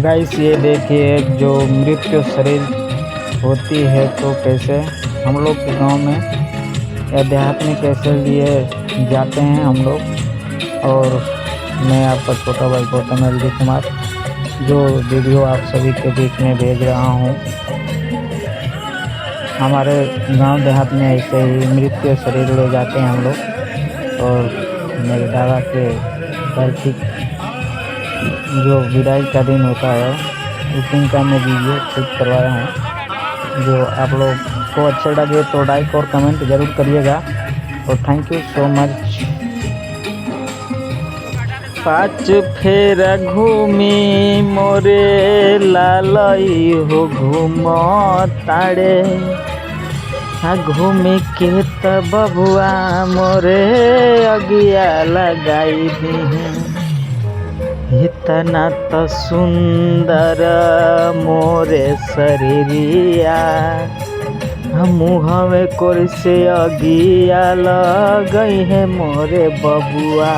Guys ये देखिए जो मृत्यु शरीर होती है तो कैसे हम लोग के गांव में अध्यात्म कैसे लिए जाते हैं हम लोग। और मैं आपका छोटा भाई गौतम एल कुमार जो वीडियो आप सभी के बीच में भेज रहा हूं। हमारे गांव देहात में ऐसे ही मृत्यु शरीर ले जाते हैं हम लोग। और मेरे दादा के पार्थिव जो विदाई का दिन होता है उस दिन का मैं वीडियो शूट करवाया हूँ। जो आप लोग को अच्छा लगे तो लाइक और कमेंट ज़रूर करिएगा और थैंक यू सो मच। पाँच फेरा घूमी मोरे लालई हो घूम ताड़े घूमी के त बबुआ मोरे अगिया लगाई दी। इतना तो सुंदर मोरे शरीरिया मुँह में कोर से अगिया लगई है मोरे बबुआ।